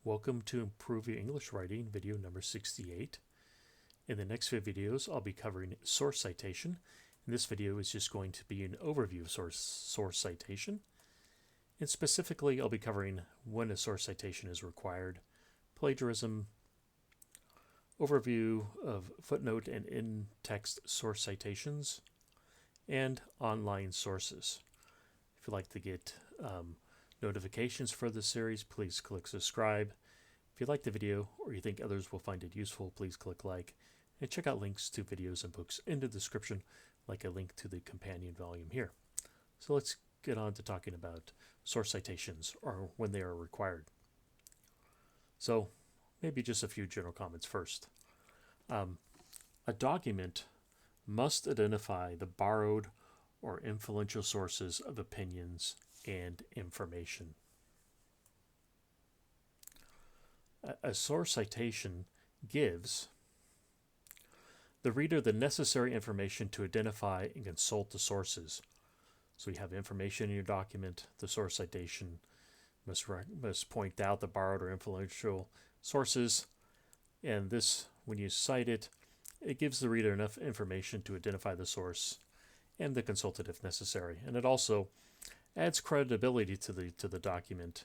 Welcome to Improve Your English Writing, video number 68. In the next few videos, I'll be covering source citation. And this video is just going to be an overview of source citation. And specifically, I'll be covering when a source citation is required, plagiarism, overview of footnote and in-text source citations, and online sources. If you'd like to get notifications for this series, please click subscribe. If you like the video or you think others will find it useful, please click like, and check out links to videos and books in the description, like a link to the companion volume here. So let's get on to talking about source citations, or when they are required. So maybe just a few general comments first. A document must identify the borrowed or influential sources of opinions and information. A source citation gives the reader the necessary information to identify and consult the sources. So you have information in your document. The source citation must point out the borrowed or influential sources, and this, when you cite it, it gives the reader enough information to identify the source and the consult it if necessary. And it also adds credibility to the document,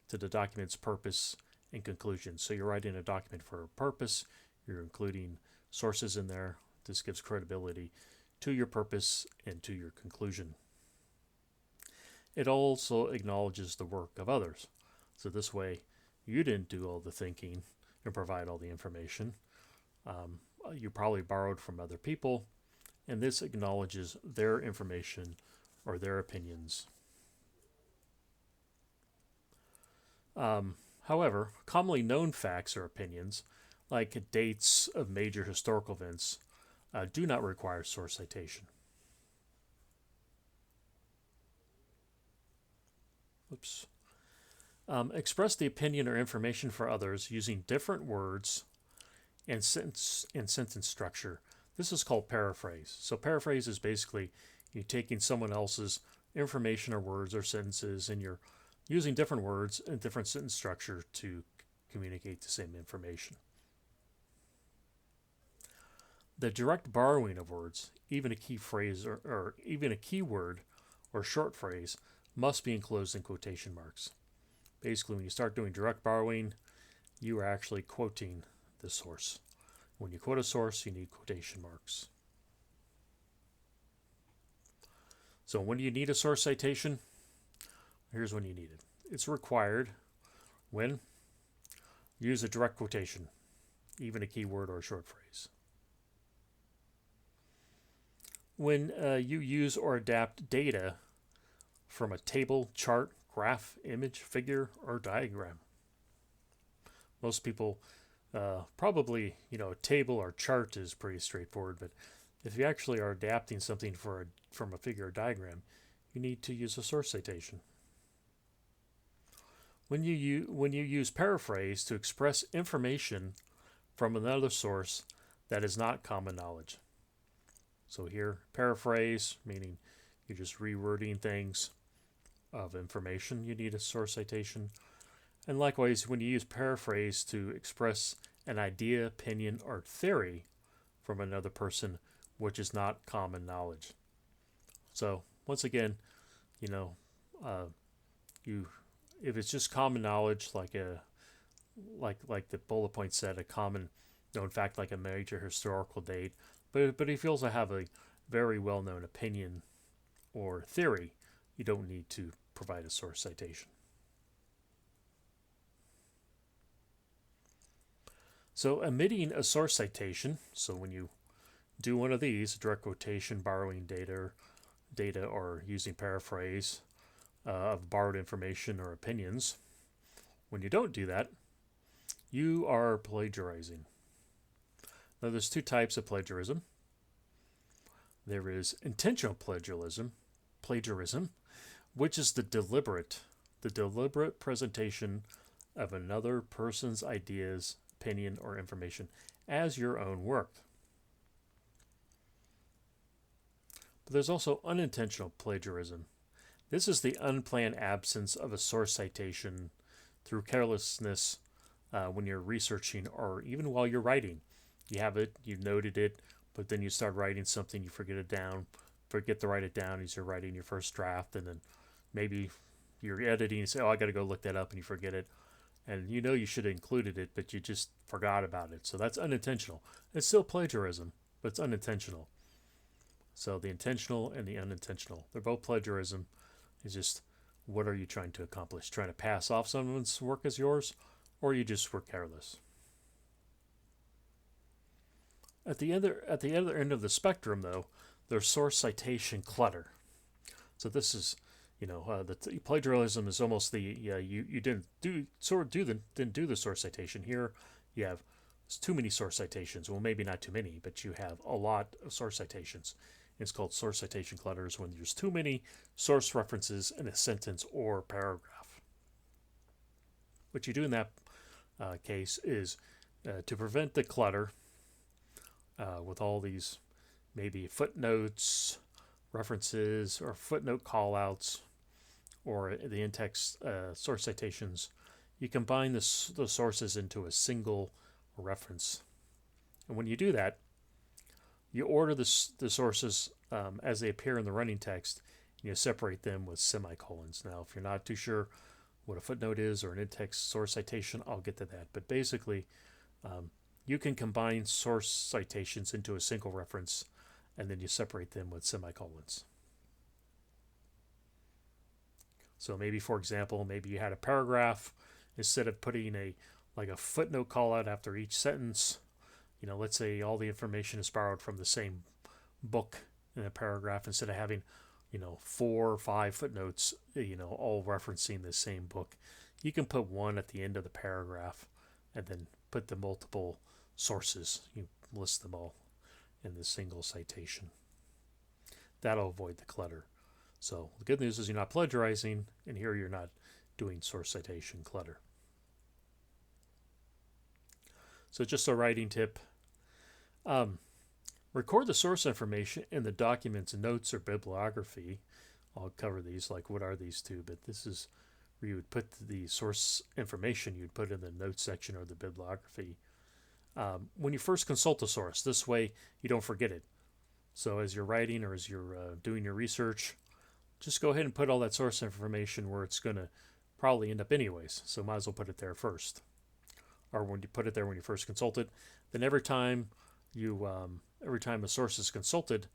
to the document's purpose and conclusion. So you're writing a document for a purpose, you're including sources in there. This gives credibility to your purpose and to your conclusion. It also acknowledges the work of others. So this way, you didn't do all the thinking and provide all the information. You probably borrowed from other people, and this acknowledges their information or their opinions. However, commonly known facts or opinions, like dates of major historical events, do not require source citation. Express the opinion or information for others using different words and sentence structure. This is called paraphrase. So paraphrase is basically you taking someone else's information or words or sentences, and you're using different words and different sentence structure to communicate the same information. The direct borrowing of words, even a key phrase or even a keyword or short phrase, must be enclosed in quotation marks. Basically, when you start doing direct borrowing, you are actually quoting the source. When you quote a source, you need quotation marks. So when do you need a source citation? Here's when you need it. It's required when you use a direct quotation, even a keyword or a short phrase. When you use or adapt data from a table, chart, graph, image, figure, or diagram. Most people probably, a table or chart is pretty straightforward, but if you actually are adapting something from a figure or diagram, you need to use a source citation. When you use paraphrase to express information from another source that is not common knowledge. So here, paraphrase, meaning you're just rewording things of information, you need a source citation. And likewise, when you use paraphrase to express an idea, opinion, or theory from another person, which is not common knowledge. So once again, if it's just common knowledge, like the bullet point said, a common known fact like a major historical date, but if you also have a very well-known opinion or theory, you don't need to provide a source citation. So omitting a source citation, so when you do one of these, direct quotation, borrowing data or using paraphrase of borrowed information or opinions, when you don't do that, you are plagiarizing. Now there's two types of plagiarism. There is intentional plagiarism, which is the deliberate presentation of another person's ideas, opinion, or information as your own work. But there's also unintentional plagiarism. This is the unplanned absence of a source citation through carelessness when you're researching or even while you're writing. You have it, you noted it, but then you start writing something, you forget to write it down as you're writing your first draft, and then maybe you're editing and say, oh, I got to go look that up, and you forget it. And you know you should have included it, but you just forgot about it. So that's unintentional. It's still plagiarism, but it's unintentional. So the intentional and the unintentional, they're both plagiarism. It's just, what are you trying to accomplish? Trying to pass off someone's work as yours, or you just were careless? At the other end of the spectrum, though, there's source citation clutter. So this is, the plagiarism is almost the you didn't do the source citation. Here you have too many source citations. Well, maybe not too many, but you have a lot of source citations. It's called source citation clutters when there's too many source references in a sentence or paragraph. What you do in that case is to prevent the clutter with all these maybe footnotes, references, or footnote callouts, or the in-text source citations. You combine the sources into a single reference. And when you do that, you order the sources as they appear in the running text, and you separate them with semicolons. Now, if you're not too sure what a footnote is or an in-text source citation, I'll get to that. But basically, you can combine source citations into a single reference, and then you separate them with semicolons. So maybe, for example, maybe you had a paragraph. Instead of putting a footnote call out after each sentence, let's say all the information is borrowed from the same book in a paragraph. Instead of having 4 or 5 footnotes, all referencing the same book, you can put one at the end of the paragraph and then put the multiple sources. You list them all in the single citation. That'll avoid the clutter. So the good news is you're not plagiarizing, and here you're not doing source citation clutter. So just a writing tip. Record the source information in the document's notes or bibliography. I'll cover these, like what are these two, but this is where you would put the source information you'd put in the notes section or the bibliography. When you first consult a source, this way you don't forget it. So as you're writing or as you're doing your research, just go ahead and put all that source information where it's going to probably end up anyways. So might as well put it there first. Or when you put it there when you first consult it, then every time a source is consulted,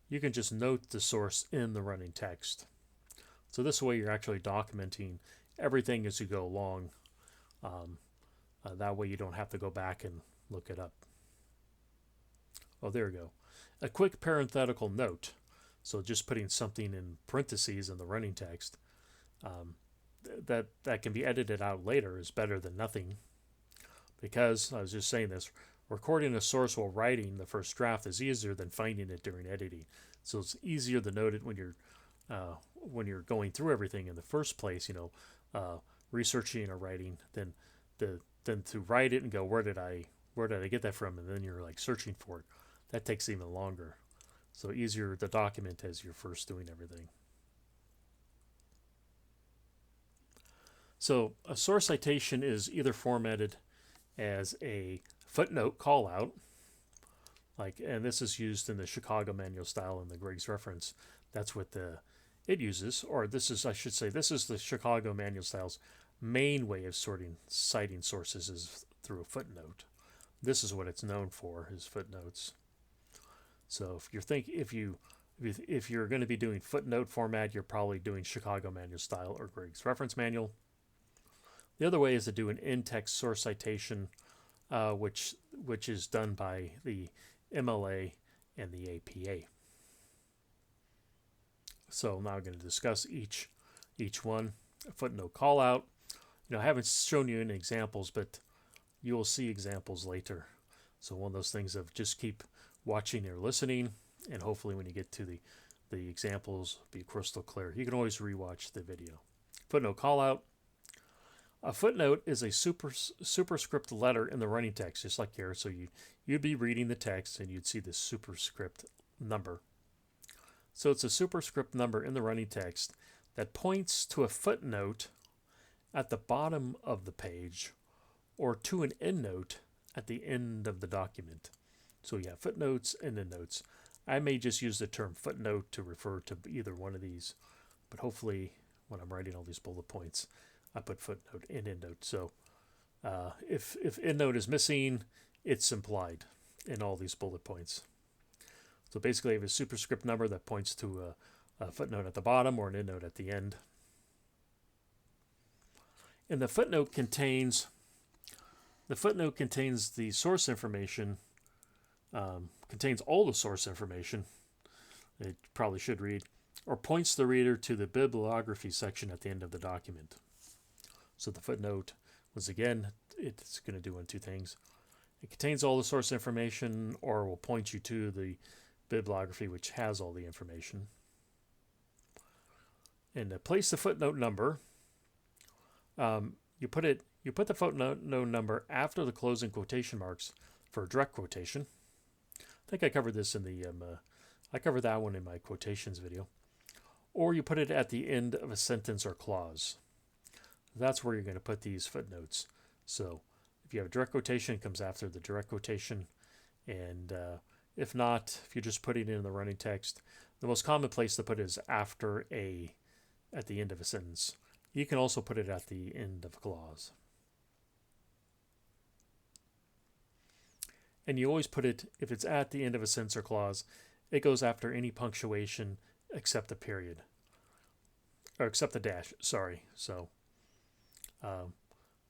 you can just note the source in the running text. So this way you're actually documenting everything as you go along. That way you don't have to go back and look it up. Oh, there we go. A quick parenthetical note. So just putting something in parentheses in the running text that can be edited out later is better than nothing. Because, I was just saying this, recording a source while writing the first draft is easier than finding it during editing. So it's easier to note it when you're going through everything in the first place, researching or writing, than to write it and go, where did I get that from? And then you're searching for it. That takes even longer. So easier to document as you're first doing everything. So a source citation is either formatted as a footnote call out, and this is used in the Chicago manual style and the Griggs reference. That's what it uses, or this is the Chicago manual style's main way of citing sources is through a footnote. This is what it's known for, is footnotes. So if you're going to be doing footnote format, you're probably doing Chicago manual style or Griggs reference manual. The other way is to do an in-text source citation, which is done by the MLA and the APA. So now I'm going to discuss each one. A footnote call out. I haven't shown you any examples, but you will see examples later. So one of those things of just keep watching or listening, and hopefully when you get to the examples, be crystal clear. You can always rewatch the video. Footnote call out. A footnote is a superscript letter in the running text, just like here. So you'd be reading the text and you'd see the superscript number. So it's a superscript number in the running text that points to a footnote at the bottom of the page or to an endnote at the end of the document. So you have footnotes and endnotes. I may just use the term footnote to refer to either one of these, but hopefully when I'm writing all these bullet points, I put footnote and endnote. So if endnote is missing, it's implied in all these bullet points. So basically I have a superscript number that points to a footnote at the bottom or an endnote at the end. And the footnote contains the source information, contains all the source information. It probably should read, or points the reader to the bibliography section at the end of the document. So the footnote, once again, it's going to do one of two things. It contains all the source information, or will point you to the bibliography which has all the information. And to place the footnote number, you put the footnote number after the closing quotation marks for a direct quotation. I think I covered this in the I covered that one in my quotations video. Or you put it at the end of a sentence or clause. That's where you're going to put these footnotes. So if you have a direct quotation, it comes after the direct quotation. And if not, if you're just putting it in the running text, the most common place to put it is at the end of a sentence. You can also put it at the end of a clause. And you always put it, if it's at the end of a sentence or clause, it goes after any punctuation except the period. Or except the dash, sorry. So,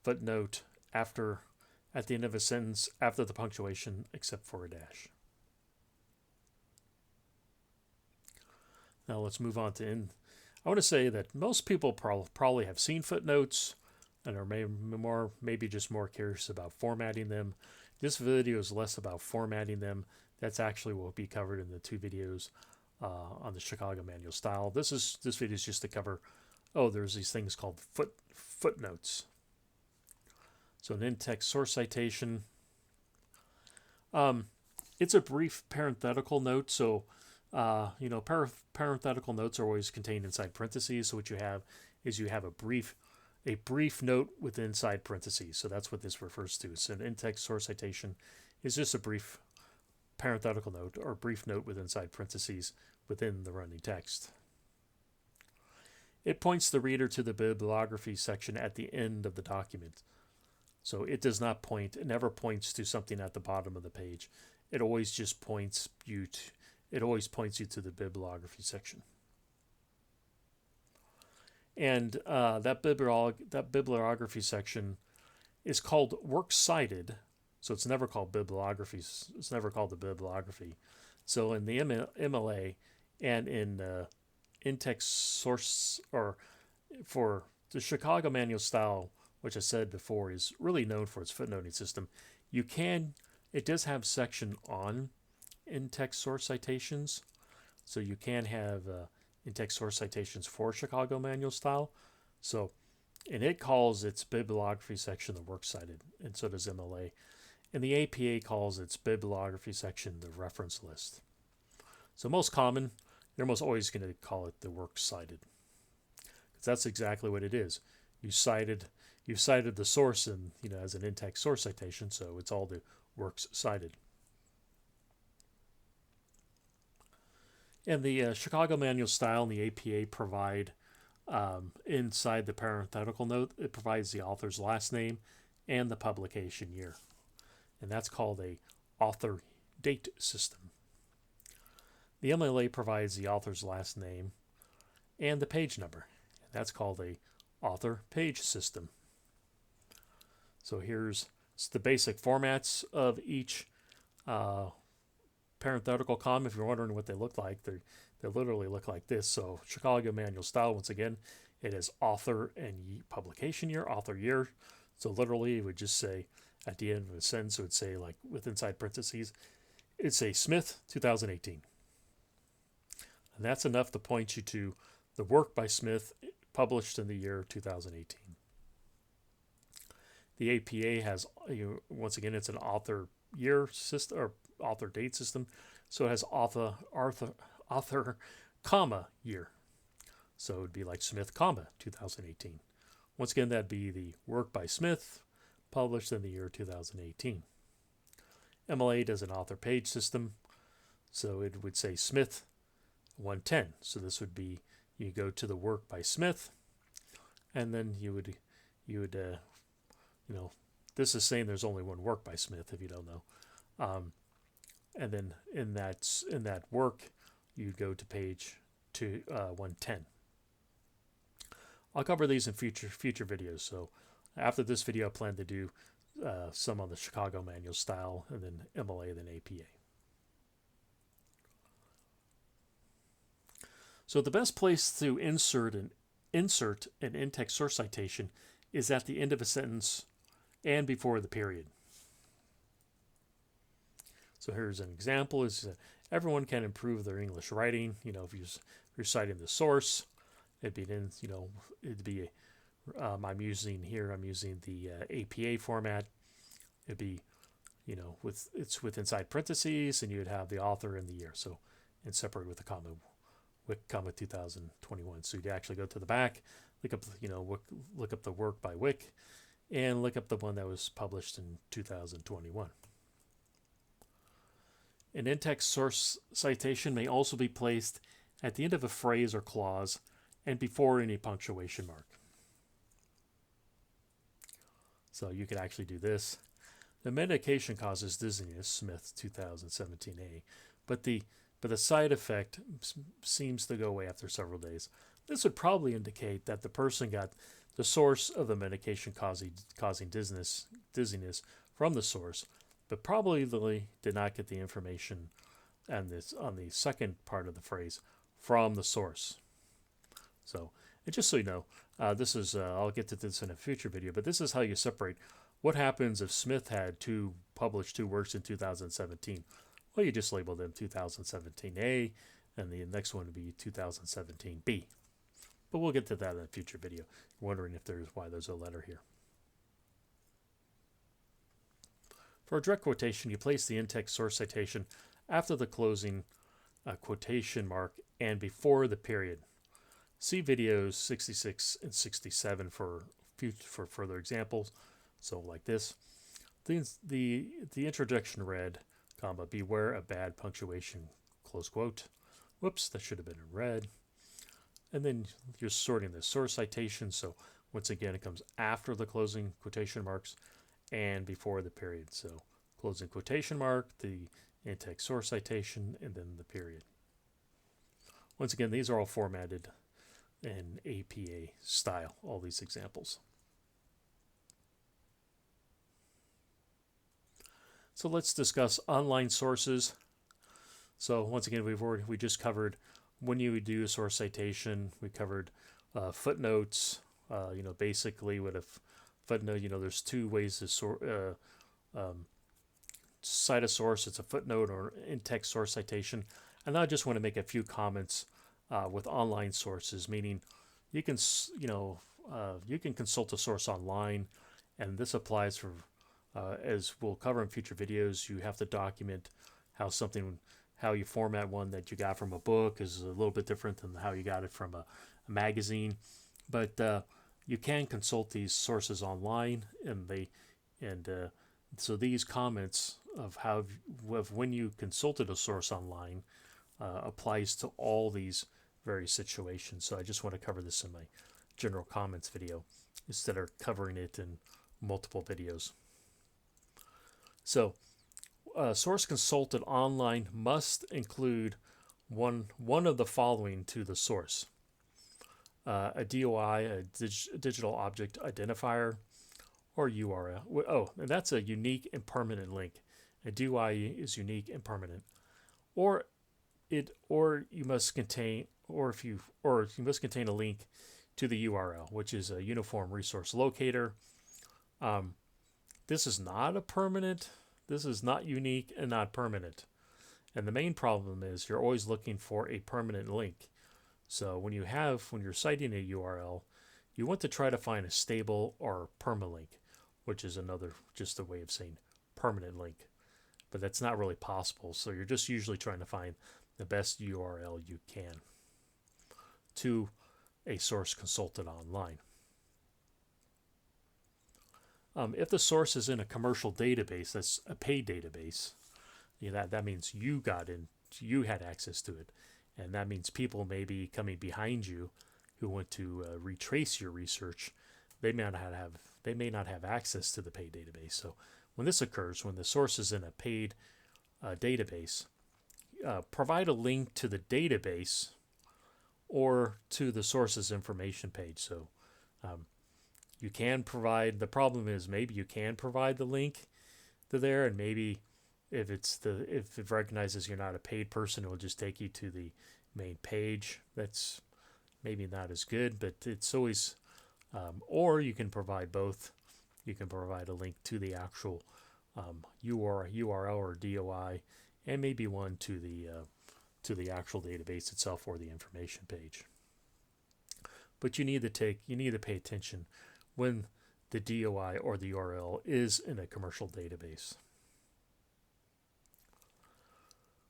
footnote at the end of a sentence after the punctuation except for a dash. Now let's move on to end. I want to say that most people probably have seen footnotes and are maybe just more curious about formatting them. This video is less about formatting them. That's actually what will be covered in the two videos on the Chicago Manual Style. This video is just to cover, there's these things called footnotes. So an in-text source citation. It's a brief parenthetical note. So parenthetical notes are always contained inside parentheses. So what you have is you have a brief note with inside parentheses. So that's what this refers to. So an in-text source citation is just a brief parenthetical note or brief note with inside parentheses within the running text. It points the reader to the bibliography section at the end of the document. So it never points to something at the bottom of the page. It always just points you to the bibliography section. And that bibliography section is called works cited. So it's never called bibliography. It's never called the bibliography. So in the MLA and in in-text source, or for the Chicago Manual Style, which I said before is really known for its footnoting system, it does have section on in-text source citations. So you can have in-text source citations for Chicago Manual Style. So, and it calls its bibliography section the works cited, and so does MLA. And the APA calls its bibliography section the reference list. So most common, they're almost always going to call it the works cited, because that's exactly what it is. You cited the source as an in-text source citation, so it's all the works cited. And the Chicago Manual Style and the APA provide, inside the parenthetical note, it provides the author's last name and the publication year. And that's called a author date system. The MLA provides the author's last name and the page number. And that's called a author page system. So here's the basic formats of each parenthetical comma. If you're wondering what they look like, they literally look like this. So Chicago Manual Style, once again, it is author and publication year, author year. So literally it would just say at the end of a sentence, it would say, like with inside parentheses, it'd say Smith 2018. And that's enough to point you to the work by Smith published in the year 2018. The APA has, once again, it's an author year system or author date system. So it has author, comma, year. So it would be like Smith, comma, 2018. Once again, that'd be the work by Smith published in the year 2018. MLA does an author page system, so it would say Smith 110. So this would be, you go to the work by Smith, and then you would this is saying there's only one work by Smith if you don't know. And then in that work, you go to page 110. I'll cover these in future videos. So after this video, I plan to do some on the Chicago manual style, and then MLA, then APA. So the best place to insert an in-text source citation is at the end of a sentence and before the period. So here's an example: is everyone can improve their English writing. If you're citing the source, it'd be I'm using the APA format. It'd be with inside parentheses, and you would have the author and the year. So, and separate with a comma, Wick, 2021. So you'd actually go to the back, look up the work by Wick, and look up the one that was published in 2021. An in-text source citation may also be placed at the end of a phrase or clause and before any punctuation mark. So you could actually do this. The medication causes dizziness, Smith 2017a, but the side effect seems to go away after several days. This would probably indicate that the person got the source of the medication causing dizziness from the source, but probably did not get the information on the second part of the phrase from the source. So, and just so you know, this is I'll get to this in a future video, but this is how you separate. What happens if Smith had published two works in 2017? Well, you just label them 2017A, and the next one would be 2017B. But we'll get to that in a future video. Wondering why there's a letter here. For a direct quotation, you place the in-text source citation after the closing quotation mark and before the period. See videos 66 and 67 for further examples. So like this, the introduction read, comma, beware of bad punctuation, close quote. Whoops, that should have been in red. And then you're sorting the source citation. So once again, it comes after the closing quotation marks and before the period. So closing quotation mark, the in-text source citation, and then the period. Once again, these are all formatted in APA style, all these examples. So let's discuss online sources. So once again, we just covered when you would do a source citation. We covered footnotes. Basically with a footnote, there's two ways to cite a source. It's a footnote or in-text source citation. And I just want to make a few comments with online sources, meaning you can consult a source online, and this applies for as we'll cover in future videos. You have to document how you format one that you got from a book is a little bit different than how you got it from a magazine, but you can consult these sources online, and so these comments of when you consulted a source online applies to all these various situations. So I just want to cover this in my general comments video instead of covering it in multiple videos. So source consulted online must include one of the following to the source: a DOI, a digital object identifier, or URL. Oh, and that's a unique and permanent link. A DOI is unique and permanent, or you must contain a link to the URL, which is a uniform resource locator. This is not a permanent. This is not unique and not permanent. And the main problem is you're always looking for a permanent link. So when you're citing a URL, you want to try to find a stable or permalink, which is just a way of saying permanent link. But that's not really possible. So you're just usually trying to find the best URL you can to a source consulted online. If the source is in a commercial database, that's a paid database, that means you had access to it. And that means people may be coming behind you who want to retrace your research. They may not have access to the paid database. So when this occurs, when the source is in a paid database, provide a link to the database or to the source's information page. So you can provide, the problem is maybe you can provide the link to there, and maybe if it recognizes you're not a paid person, it will just take you to the main page. That's maybe not as good, but it's always, or you can provide both. You can provide a link to the actual URL or DOI, and maybe one to the actual database itself or the information page. But you need to pay attention when the DOI or the URL is in a commercial database.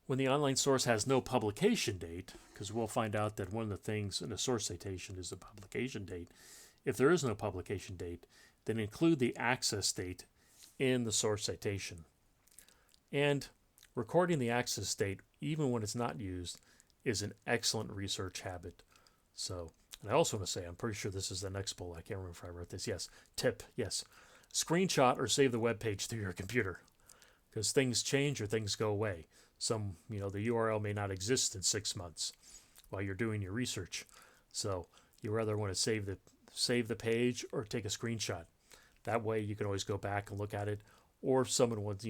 When the online source has no publication date, because we'll find out that one of the things in a source citation is the publication date. If there is no publication date, then include the access date in the source citation. And recording the access date, even when it's not used, is an excellent research habit. So, and I also want to say, I'm pretty sure this is the next bullet. I can't remember if I wrote this. Yes, tip, yes. Screenshot or save the web page through your computer, because things change or things go away. The URL may not exist in 6 months while you're doing your research. So you rather want to save the page or take a screenshot. That way you can always go back and look at it. Or if someone wants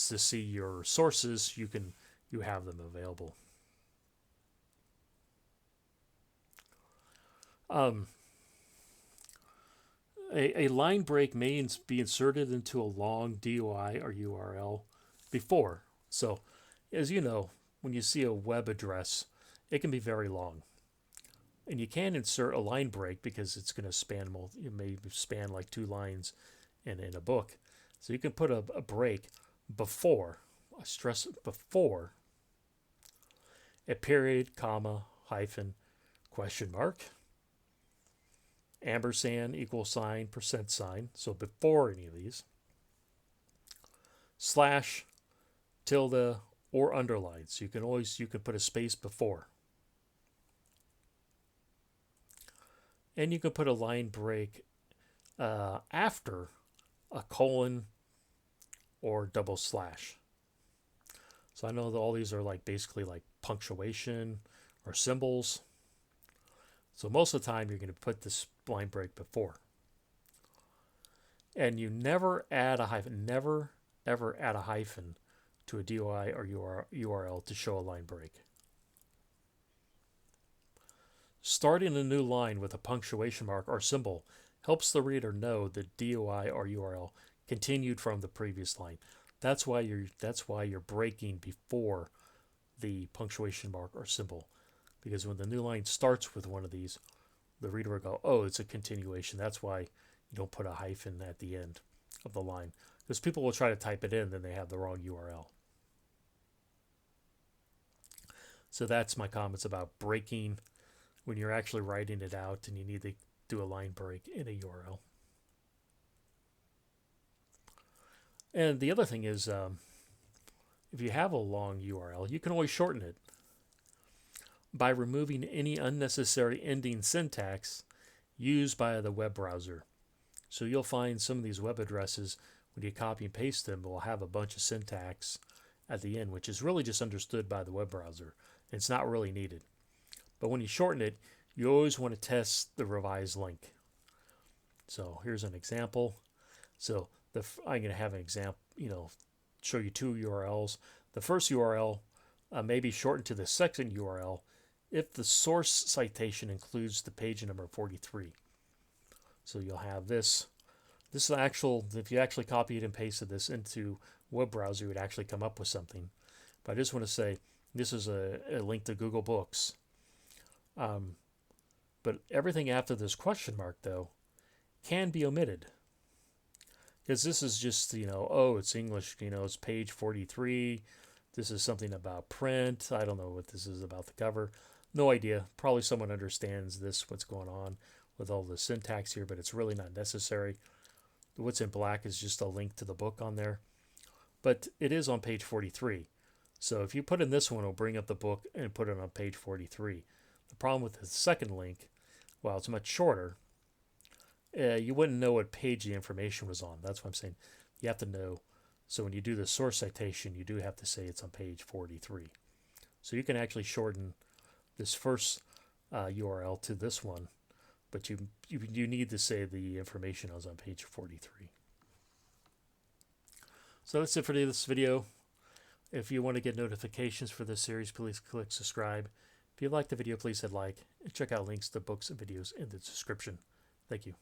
to see your sources, you have them available. A line break may be inserted into a long DOI or URL before. So, as you know, when you see a web address, it can be very long. And you can insert a line break because it's going to span, it may span like 2 lines in a book. So you can put a break before, I stress before, a period, comma, hyphen, question mark, ampersand, equal sign, percent sign. So before any of these, slash, tilde, or underline. So you can put a space before. And you can put a line break after a colon or double slash. So I know that all these are basically like punctuation or symbols. So most of the time you're going to put this line break before. And you never add a hyphen, never ever add a hyphen to a DOI or URL to show a line break. Starting a new line with a punctuation mark or symbol helps the reader know the DOI or URL continued from the previous line. That's why you're breaking before the punctuation mark or symbol, because when the new line starts with one of these, the reader will go, "Oh, it's a continuation." That's why you don't put a hyphen at the end of the line, because people will try to type it in, then they have the wrong URL. So that's my comments about breaking when you're actually writing it out and you need to do a line break in a URL. And the other thing is, if you have a long URL, you can always shorten it by removing any unnecessary ending syntax used by the web browser. So you'll find some of these web addresses, when you copy and paste them, will have a bunch of syntax at the end, which is really just understood by the web browser. It's not really needed. But when you shorten it, you always want to test the revised link. So here's an example. So I'm going to have an example, show you 2 URLs. The first URL may be shortened to the second URL if the source citation includes the page number 43. So you'll have this. This is if you actually copied and pasted this into web browser, you would actually come up with something. But I just want to say, this is a link to Google Books. But everything after this question mark, though, can be omitted. Because this is just, it's English, it's page 43. This is something about print. I don't know what this is about the cover. No idea. Probably someone understands what's going on with all the syntax here, but it's really not necessary. What's in black is just a link to the book on there. But it is on page 43. So if you put in this one, it'll bring up the book and put it on page 43. The problem with the second link, while it's much shorter, you wouldn't know what page the information was on. That's what I'm saying. You have to know. So when you do the source citation, you do have to say it's on page 43. So you can actually shorten this first URL to this one, but you need to say the information is on page 43. So that's it for this video. If you want to get notifications for this series, please click subscribe. If you like the video, please hit like, and check out links to books and videos in the description. Thank you.